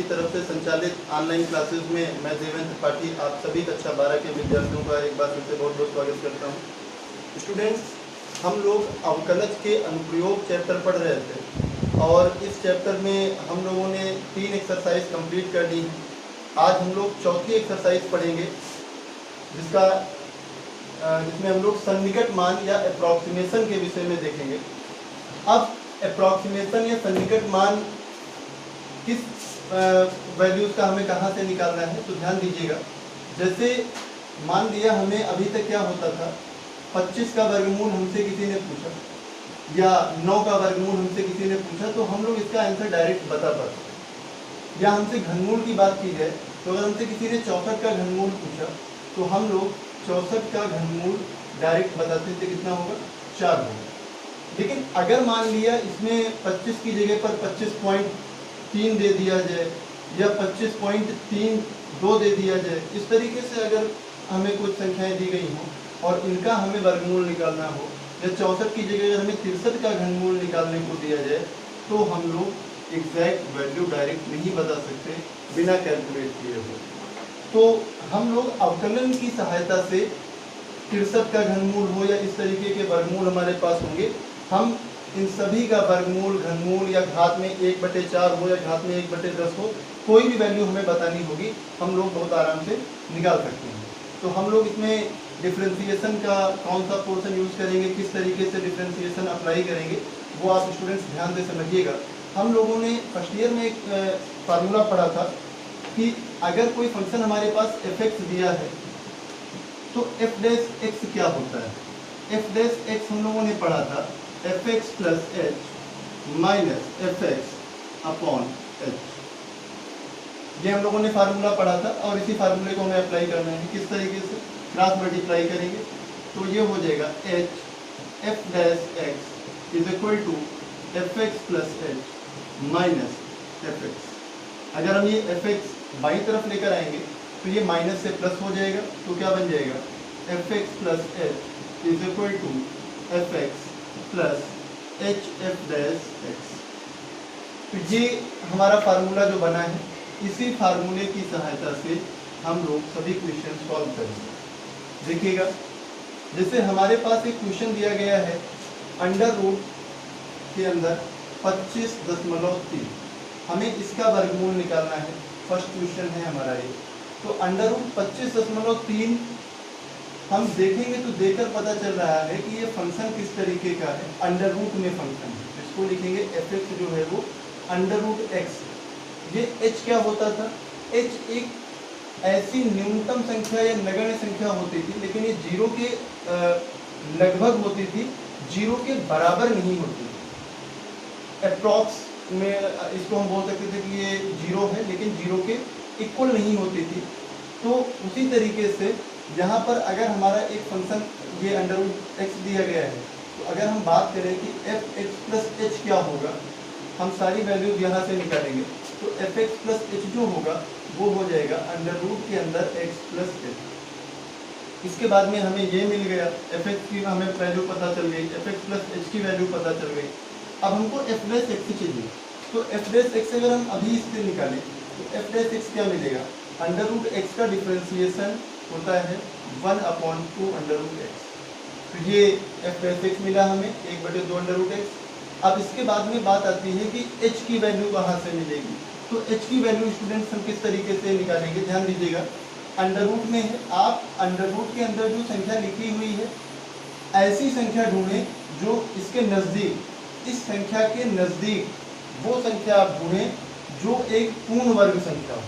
की तरफ से संचालित ऑनलाइन क्लासेस में मैं देवेंद्र त्रिपाठी आप सभी कक्षा 12 के विद्यार्थियों का एक बार फिर से बहुत बहुत स्वागत करता हूँ। स्टूडेंट्स, हम लोग अवकलज के अनुप्रयोग चैप्टर पढ़ रहे थे और इस चैप्टर में हम लोगों ने 3 एक्सरसाइज कंप्लीट कर ली है। आज हम लोग चौथी एक्सरसाइज पढ़ेंगे जिसमें हम लोग सन्निकट मान या अप्रॉक्सीमेशन के विषय में देखेंगे। अब अप्रॉक्सीमेशन या सन्निकट मान किस वैल्यूज़ का हमें कहाँ से निकालना है, तो ध्यान दीजिएगा। जैसे मान लिया हमें अभी तक क्या होता था, 25 का वर्गमूल हमसे किसी ने पूछा या 9 का वर्गमूल हमसे किसी ने पूछा तो हम लोग इसका आंसर डायरेक्ट बता पाते। या हमसे घनमूल की बात की जाए तो अगर हमसे किसी ने 64 का घनमूल पूछा तो हम लोग 64 का घनमूल डायरेक्ट बताते थे, कितना होगा, 4 होगा। लेकिन अगर मान लिया इसमें 25 की जगह पर 25.3 दे दिया जाए या 25.32 दे दिया जाए, इस तरीके से अगर हमें कुछ संख्याएं दी गई हों और इनका हमें वर्गमूल निकालना हो, या 64 की जगह अगर हमें 63 का घनमूल निकालने को दिया जाए तो हम लोग एग्जैक्ट वैल्यू डायरेक्ट नहीं बता सकते बिना कैलकुलेट किए हुए। तो हम लोग अवकलन की सहायता से 63 का घनमूल हो या इस तरीके के वर्गमूल हमारे पास होंगे, हम इन सभी का वर्गमूल, घनमूल या घात में 1/4 हो या घात में 1/10 हो, कोई भी वैल्यू हमें बतानी होगी, हम लोग बहुत आराम से निकाल सकते हैं। तो हम लोग इसमें डिफरेंशिएशन का कौन सा पोर्शन यूज़ करेंगे, किस तरीके से डिफरेंशिएशन अप्लाई करेंगे, वो आप स्टूडेंट्स ध्यान से समझिएगा। हम लोगों ने फर्स्ट ईयर में एक फार्मूला पढ़ा था कि अगर कोई फंक्शन हमारे पास f(x) दिया है तो f' क्या होता है। f' हम लोगों ने पढ़ा था f(x + h - f(x) upon h। ये हम लोगों ने फार्मूला पढ़ा था और इसी फार्मूले को हमें अप्लाई करना है। किस तरीके से, क्रॉस मल्टीप्लाई करेंगे तो ये हो जाएगा h f' is equal to f(x + h - f(x)। अगर हम ये f(x) बाईं तरफ लेकर आएंगे तो ये माइनस से प्लस हो जाएगा, तो क्या बन जाएगा, f(x + h is equal to f(x + hf'(x)। तो ये हमारा फार्मूला जो बना है, इसी फार्मूले की सहायता से हम लोग सभी क्वेश्चन सॉल्व करेंगे। देखिएगा, जैसे हमारे पास एक क्वेश्चन दिया गया है अंडर रूट के अंदर 25.3, हमें इसका वर्गमूल निकालना है। फर्स्ट क्वेश्चन है हमारा ये। तो अंडर रूट 25.3 हम देखेंगे तो देखकर पता चल रहा है कि ये फंक्शन किस तरीके का है, अंडर रूट में फंक्शन है। इसको लिखेंगे f(x) जो है वो अंडर रूट x। ये h क्या होता था, h एक ऐसी न्यूनतम संख्या या नगण्य संख्या होती थी, लेकिन ये 0 के लगभग होती थी, 0 के बराबर नहीं होती थी। अप्रॉक्स में इसको हम बोल सकते थे कि ये 0 है, लेकिन 0 के इक्वल नहीं होती थी। तो उसी तरीके से यहाँ पर अगर हमारा एक फंक्शन ये अंडर रूट x दिया गया है, तो अगर हम बात करें कि f(x + h) क्या होगा, हम सारी वैल्यूज यहाँ से निकालेंगे तो f(x + h) जो होगा वो हो जाएगा अंडर रूट के अंदर x + h। इसके बाद में हमें ये मिल गया, f(x) की हमें वैल्यू पता चल गई, f(x + h) की वैल्यू पता चल गई। अब हमको f'(x) चाहिए, तो f'(x) अगर हम अभी इससे निकालें तो f'(x) क्या मिलेगा, अंडर रूट x का डिफरेंशिएशन होता है 1/2 अंडर रूट x। तो ये f'(x) मिला हमें 1/2 अंडर रूट x। अब इसके बाद में बात आती है कि h की वैल्यू कहाँ से मिलेगी। तो h की वैल्यू स्टूडेंट्स हम किस तरीके से निकालेंगे, ध्यान दीजिएगा। अंडर रूट में है, आप अंडर रूट के अंदर जो संख्या लिखी हुई है ऐसी संख्या ढूंढें जो इसके नज़दीक, इस संख्या के नज़दीक वो संख्या आप ढूंढें जो एक पूर्ण वर्ग संख्या हो।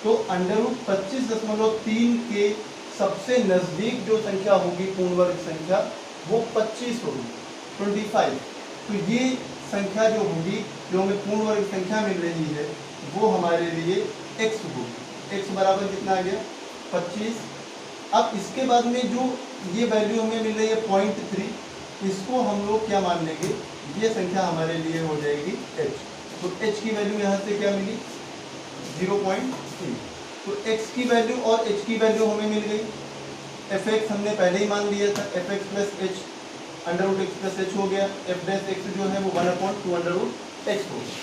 तो अंडर रूट 25.3 के सबसे नज़दीक जो संख्या होगी पूर्ण वर्ग संख्या वो 25 होगी, 25। तो ये संख्या जो होगी, जो हमें पूर्ण वर्ग संख्या मिल रही है, वो हमारे लिए x होगी। x बराबर कितना आ गया, 25। अब इसके बाद में जो ये वैल्यू हमें मिल रही है 0.3, इसको हम लोग क्या मान लेंगे, ये संख्या हमारे लिए हो जाएगी h। तो h की वैल्यू यहाँ से क्या मिली, 0.3। तो x की वैल्यू और h की वैल्यू हमें मिल गई। f(x) हमने पहले ही मान लिया था, f(x + h) under root x + h हो गया। f'(x) जो है वो 1/2 अंडर रूट x हो गया।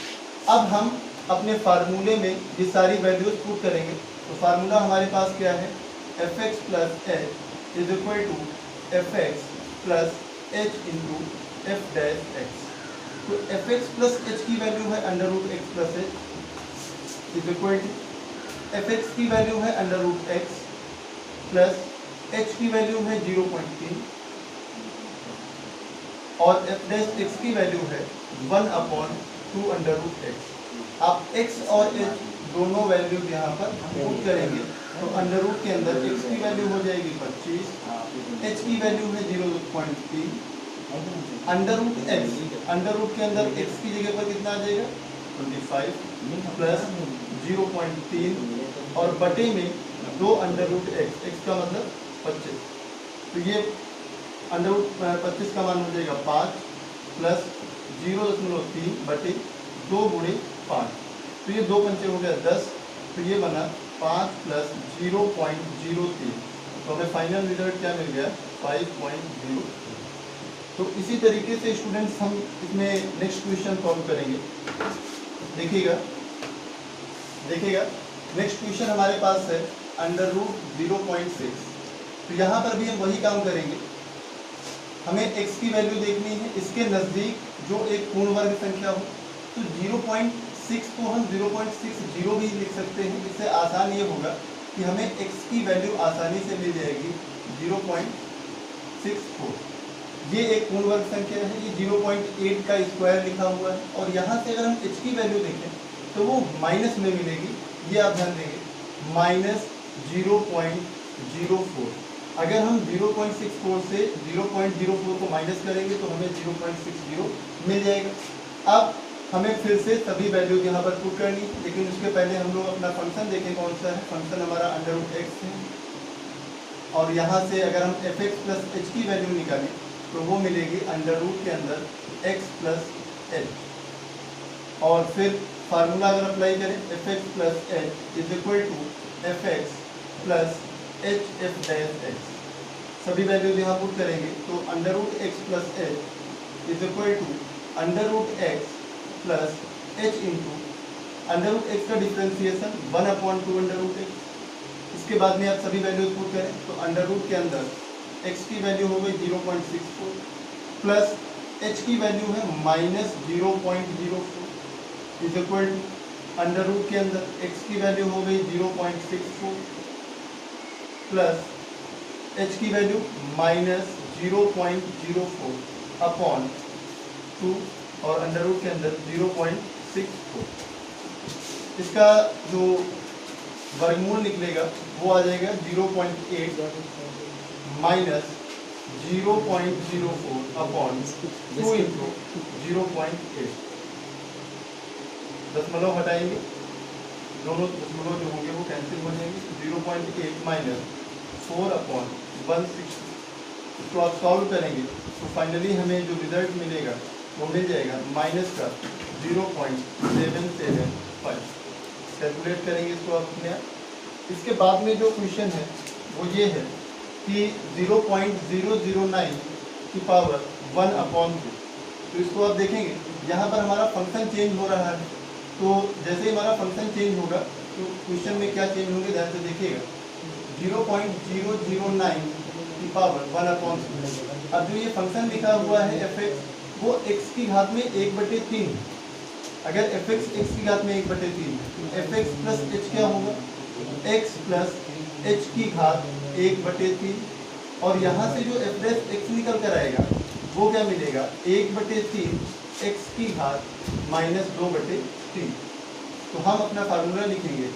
अब हम अपने फार्मूले में ये सारी वैल्यूज पुट करेंगे। तो फार्मूला हमारे पास क्या है, f x plus h is equal to f x plus h into f dash x. तो एफ एक्स प्लस एच की वैल्यू है under root x plus h is equal to f x की value है under root x plus h की value है 0.3 और f dash x की value है 1/2 अंडर रूट एक्स। आप x और h दोनों वैल्यू यहाँ पर पुट करेंगे तो अंडर रूट के अंदर x की वैल्यू हो जाएगी 25, h की वैल्यू है 0.3, अंडर रूट के अंदर x की जगह पर कितना आ जाएगा 25 प्लस 0.3 और बटे में 2 अंडर रूट x का मतलब 25। तो ये अंडर रूट 25 का मान हो जाएगा 5 प्लस 0.3 बटे 2 गुणे 5। तो ये 2 पंचे हो गया 10, तो ये बना 5 प्लस 0.03। तो हमें फाइनल रिजल्ट क्या मिल गया 5.0। तो इसी तरीके से स्टूडेंट्स हम इसमें नेक्स्ट क्वेश्चन सॉल्व करेंगे। देखिएगा नेक्स्ट क्वेश्चन हमारे पास है अंडर रूट 0.6। तो यहाँ पर भी हम वही काम करेंगे, हमें x की वैल्यू देखनी है, इसके नज़दीक जो एक पूर्ण वर्ग संख्या हो। तो 0.6 को हम 0.60 भी लिख सकते हैं। इससे आसान ये होगा कि हमें x की वैल्यू आसानी से मिल जाएगी 0.64। ये एक पूर्ण वर्ग संख्या है, ये 0.8 का स्क्वायर लिखा हुआ है और यहाँ से अगर हम h की वैल्यू देखें तो वो माइनस में मिलेगी। ये आप ध्यान देंगे -0.04। अगर हम 0.64 से 0.04 को माइनस करेंगे तो हमें 0.60 मिल जाएगा। अब हमें फिर से सभी वैल्यूज यहाँ पर पुट करनी है, लेकिन उसके पहले हम लोग अपना फंक्शन देखें कौन सा है। फंक्शन हमारा अंडर रूट एक्स है और यहाँ से अगर हम एफ एक्स प्लस एच की वैल्यू निकालें तो वो मिलेगी अंडर रूट के अंदर एक्स प्लस एच। और फिर फार्मूला अगर अप्लाई करें f x plus h is equal to f x plus h f dash x. सभी वैल्यूज यहाँ पुट करेंगे तो under root x plus h is equal to under root x plus h into under root x का differentiation 1/2 under root x. इसके बाद में आप सभी वैल्यूज पुट करें तो अंडर रूट के अंदर एक्स की वैल्यू हो गई 0.64 प्लस एच की वैल्यू है -0.04 is equal to under root के अंदर एक्स की वैल्यू हो गई 0.64 प्लस एच की वैल्यू -0.04/2 और अंडर रूट के अंदर 0.64। इसका जो वर्गमूल निकलेगा वो आ जाएगा 0.8 माइनस 0.04/2 इंटू 0.8। दशमलव हटाएंगे, दोनों दशमलव जो होंगे वो कैंसिल हो जाएंगे। 0.8 माइनस 4/160। इसको आप सॉल्व करेंगे तो फाइनली हमें जो रिजल्ट मिलेगा वो मिल जाएगा माइनस का 0.775। कैलकुलेट करेंगे इसको आप अपने आप। इसके बाद में जो क्वेश्चन है वो ये है कि 0.009 की पावर 1/2। तो इसको आप देखेंगे यहाँ पर हमारा फंक्शन चेंज हो रहा है। तो जैसे ही हमारा फंक्शन चेंज होगा तो क्वेश्चन में क्या चेंज होंगे ध्यान से देखिएगा। 0.009 की पावर 1/2। अब जो ये फंक्शन लिखा हुआ है एफ एक्स वो x की घात में 1/3। अगर एफ एक्स x की घात में 1/3 एफ एक्स प्लस एच क्या होगा x प्लस एच की घात 1/3 और यहाँ से जो एफ डैश एक्स निकल कर आएगा वो क्या मिलेगा 1/3 x की घात -2/3। तो हम अपना फार्मूला लिखेंगे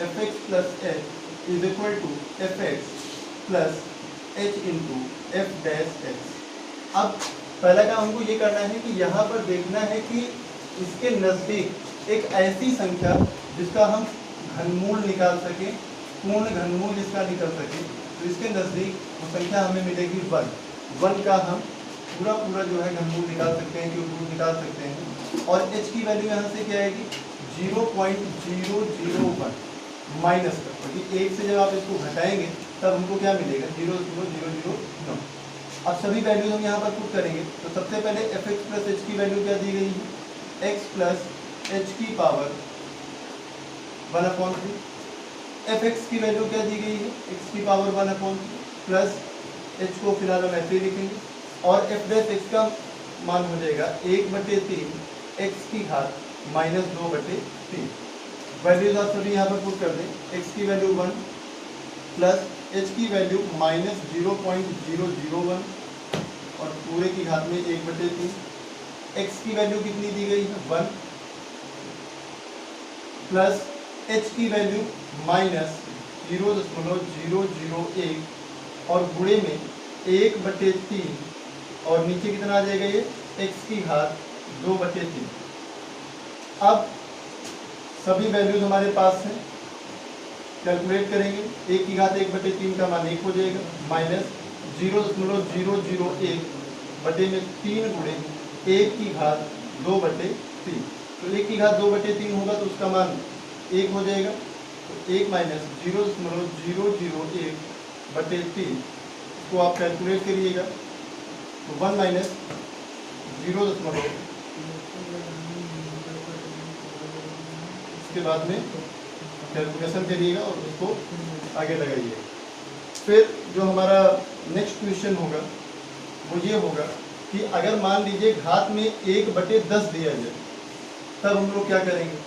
f x plus h is equal to f x plus h into f dash x. अब पहला काम हमको ये करना है कि यहाँ पर देखना है कि इसके नज़दीक एक ऐसी संख्या जिसका हम घनमूल निकाल सकें, पूर्ण घनमूल जिसका निकल सके। तो इसके नज़दीक वो संख्या हमें मिलेगी 1 का हम पूरा जो है घनमूल निकाल सकते हैं, क्यूब रूट निकाल सकते हैं। और h की वैल्यू यहाँ से क्या आएगी 0.001 माइनस का, क्योंकि 1 से जब आप इसको घटाएंगे तब हमको क्या मिलेगा 0.0009। अब सभी वैल्यूज हम यहाँ पर पुट करेंगे। तो सबसे पहले एफ एक्स प्लस एच की वैल्यू क्या दी गई है x प्लस एच की पावर 1/3। एफ एक्स की वैल्यू क्या दी गई है, एक्स की पावर 1/3 प्लस एच को फिलहाल हम ऐसे ही लिखेंगे, और एफ डैश एक्स का मान हो जाएगा 1/3 एक्स की घात -2/3। वैल्यूज आप सभी यहाँ पर पुट कर दें, एक्स की वैल्यू 1 प्लस एच की वैल्यू -0.001 और पूरे की घात में 1/3। एक्स की वैल्यू कितनी दी गई है 1 प्लस एच की वैल्यू -0.001 और गुणे में 1/3 और नीचे कितना आ जाएगा ये एक्स की घात 2/3। अब सभी वैल्यूज हमारे पास हैं, कैलकुलेट करेंगे, 1 की घात 1/3 का मान 1 हो जाएगा, -0.001 बटे में 3 गुणे 1 की घात 2/3। तो 1 की घात 2/3 होगा तो उसका मान 1 हो जाएगा, तो 1 - 0.001/3 इसको आप कैलकुलेट करिएगा, तो 1 - 0. इसके बाद में कैलकुलेशन करिएगा और उसको आगे लगाइएगा। फिर जो हमारा नेक्स्ट क्वेश्चन होगा वो ये होगा कि अगर मान लीजिए घात में 1/10 दिया जाए तब हम लोग क्या करेंगे,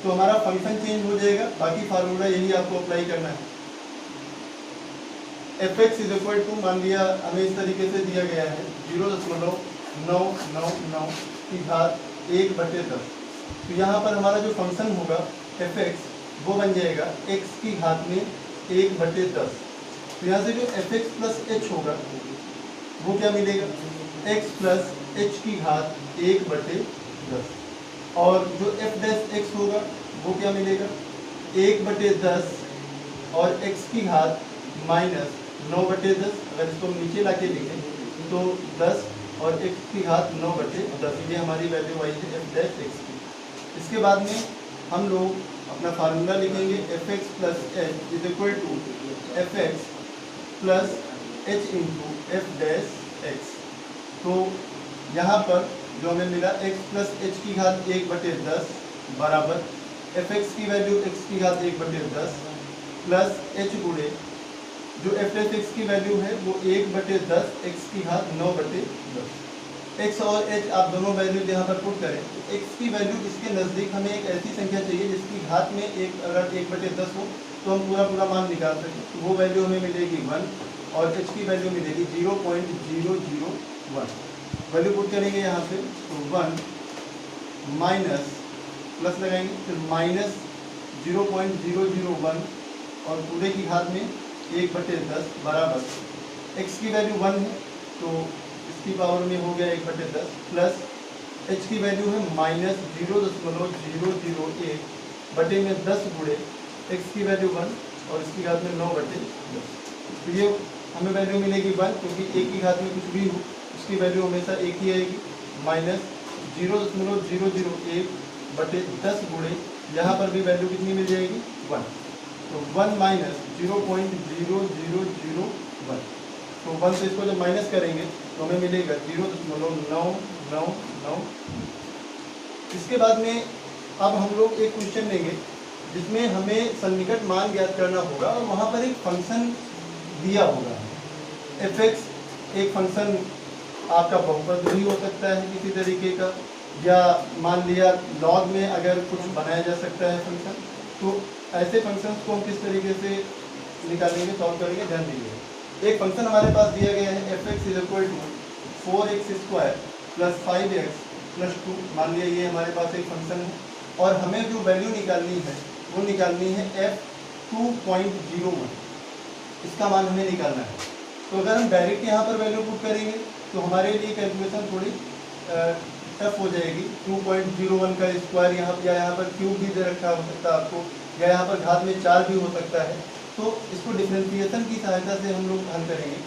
तो हमारा फंक्शन चेंज हो जाएगा, बाकी फार्मूला यही आपको अप्लाई करना है। F x is equal to, मान लिया हमें इस तरीके से दिया गया है 0.999 की घात 1/10, तो यहाँ पर हमारा जो फंक्शन होगा एफ एक्स वो बन जाएगा एक्स की घात में 1/10। तो यहाँ से जो एफ एक्स प्लस एच होगा वो क्या मिलेगा, एक्स प्लस एच की घात 1/10, और जो एफ डैश एक्स होगा वो क्या मिलेगा 1/10 और एक्स की घात -9/10। अगर इसको नीचे ला के लिखें तो 10 और एक्स की घात 9/10, ये हमारी वैल्यू आई है एफ डैश एक्स की। इसके बाद में हम लोग अपना फार्मूला लिखेंगे, f x plus h is equal to f x plus h into f dash x. तो यहाँ पर जो हमें मिला x प्लस एच की घात 1/10 बराबर एफ एक्स की वैल्यू x की घात 1/10 प्लस एच गुणे जो एफ डैश एक्स की वैल्यू है वो 1/10 x की घात 9/10। x और h आप दोनों वैल्यू यहाँ पर पुट करें, x की वैल्यू इसके नज़दीक हमें एक ऐसी संख्या चाहिए जिसकी घात में अगर 1/10 हो तो हम पूरा मान निकाल सकें, तो वो वैल्यू हमें मिलेगी 1 और h की वैल्यू मिलेगी 0.001। वैल्यू पुट करेंगे यहाँ पे, तो 1 माइनस प्लस लगाएंगे, फिर -0.001 और पूरे की घात में 1/10 बराबर x की वैल्यू 1 है तो इसकी पावर में हो गया 1/10 प्लस h की वैल्यू है -0.001 बटे में 10 गुणे x की वैल्यू 1 और इसकी घात में 9/10। तो ये हमें वैल्यू मिलेगी 1, क्योंकि 1 की घात में कुछ भी हो उसकी वैल्यू हमेशा एक ही आएगी, -0.001 बटे 10 गुणे यहाँ पर भी वैल्यू कितनी मिल जाएगी 1, तो 1 - 0.0001। तो 1 से इसको जब माइनस करेंगे तो हमें मिलेगा 0.999। इसके बाद में अब हम लोग एक क्वेश्चन लेंगे जिसमें हमें सन्निकट मान ज्ञात करना होगा और वहाँ पर एक फंक्शन दिया होगा। एफ एक्स एक फंक्शन आपका बहुपद भी हो सकता है किसी तरीके का, या मान लिया लॉग में अगर कुछ बनाया जा सकता है फंक्शन, तो ऐसे फंक्शंस को हम किस तरीके से निकालेंगे, सॉल्व करेंगे, ध्यान दीजिए। एक फंक्शन हमारे पास दिया गया है f x is equal to 4x² plus 5x plus 2, मान लिया ये हमारे पास एक फंक्शन है और हमें जो वैल्यू निकालनी है वो निकालनी है f2.01, इसका मान हमें निकालना है। तो अगर हम डायरेक्ट यहाँ पर वैल्यू पुट करेंगे तो हमारे लिए कैलकुलेशन थोड़ी टफ हो जाएगी। 2.01 का स्क्वायर यहाँ पर क्यूब भी दे रखा हो सकता है आपको, या यहाँ पर घात में 4 भी हो सकता है। तो इसको डिफरेंशिएशन की सहायता से हम लोग हल करेंगे।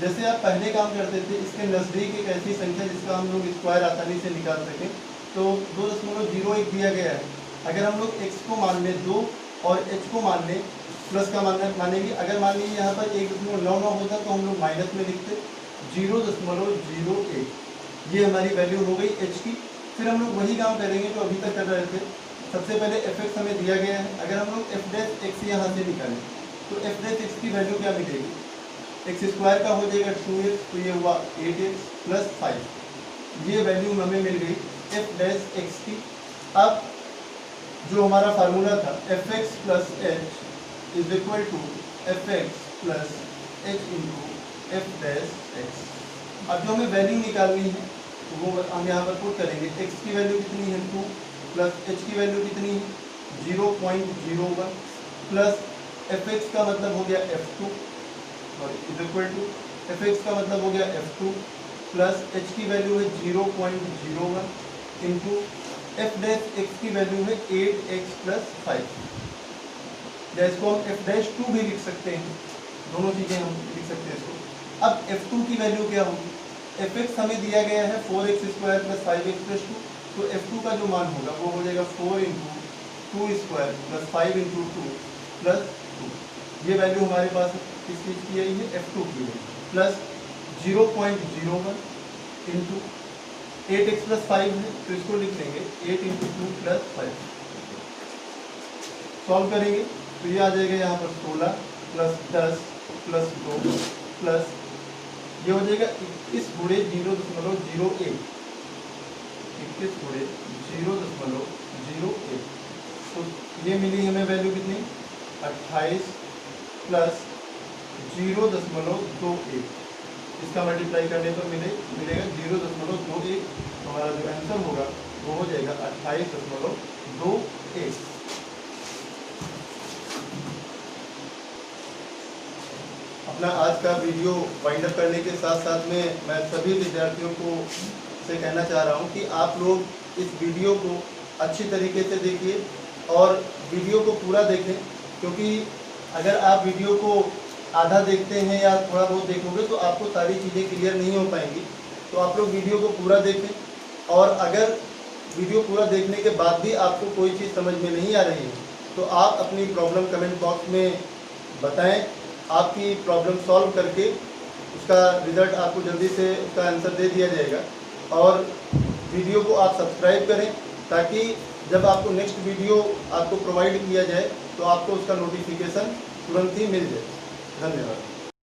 जैसे आप पहले काम करते थे, इसके नज़दीक एक ऐसी संख्या जिसका हम लोग स्क्वायर आसानी से निकाल सकें, तो 2.01 दिया गया है। अगर हम लोग x को मान लें 2 और h को मान लें प्लस का मानेंगे, अगर मान लीजिए यहाँ पर 1.99 होता तो हम लोग माइनस में लिखते 0.01, ये हमारी वैल्यू हो गई h की। फिर हम लोग वही काम करेंगे जो अभी तक कर रहे थे, सबसे पहले एफ एक्स हमें दिया गया है। अगर हम लोग एफ डैश एक्स यहाँ से निकालें तो एफ डैश एक्स की वैल्यू क्या मिलेगी, एक्स स्क्वायर का हो जाएगा 2x, तो ये हुआ 8x प्लस 5, ये वैल्यू हमें मिल गई एफ डैश एक्स की। अब जो हमारा फार्मूला था f x plus h is equal to f x plus h into f dash x. अब जो हमें वैल्यू निकालनी है तो वो हम यहाँ पर पुट करेंगे। एक्स की वैल्यू कितनी है 2 प्लस एच की वैल्यू कितनी है 0.01 प्लस एफ एक्स का मतलब हो गया f2 और is equal to f x का मतलब हो गया f2 प्लस एच की वैल्यू है 0.01 इंटू एफ डैश एक्स की वैल्यू है 8x प्लस 5, या इसको हम एफ डैश 2 भी लिख सकते हैं, दोनों चीज़ें हम लिख सकते हैं इसको। अब f2 की वैल्यू क्या होगी, एफ एक्स हमें दिया गया है 4x square plus 5x plus 2, तो f2 का जो मान होगा वो हो जाएगा 4 into 2 square plus 5 into 2 plus 2। ये वैल्यू हमारे पास किस चीज़ की आई है f2 की है, प्लस 0.01 इंटू 8x प्लस 5 है तो इसको लिख लेंगे 8 इंटू 2 प्लस 5। सॉल्व करेंगे तो ये आ जाएगा यहाँ पर 16 प्लस 10 प्लस 2 प्लस ये हो जाएगा 21 गुणे 0.01, 21 गुणे 0.01, तो ये मिली हमें वैल्यू कितनी 28 प्लस 0.21, इसका मल्टीप्लाई करने पर मिलेगा 0.21, तो हमारा जो आंसर होगा वो हो जाएगा 28.21। अपना आज का वीडियो वाइंड अप करने के साथ साथ में मैं सभी विद्यार्थियों को से कहना चाह रहा हूं कि आप लोग इस वीडियो को अच्छी तरीके से देखिए और वीडियो को पूरा देखें, क्योंकि अगर आप वीडियो को आधा देखते हैं या थोड़ा बहुत देखोगे तो आपको सारी चीज़ें क्लियर नहीं हो पाएंगी। तो आप लोग वीडियो को पूरा देखें, और अगर वीडियो पूरा देखने के बाद भी आपको कोई चीज़ समझ में नहीं आ रही है तो आप अपनी प्रॉब्लम कमेंट बॉक्स में बताएं, आपकी प्रॉब्लम सॉल्व करके उसका रिज़ल्ट आपको जल्दी से उसका आंसर दे दिया जाएगा। और वीडियो को आप सब्सक्राइब करें ताकि जब आपको नेक्स्ट वीडियो आपको प्रोवाइड किया जाए तो आपको उसका नोटिफिकेशन तुरंत ही मिल जाए। धन्यवाद।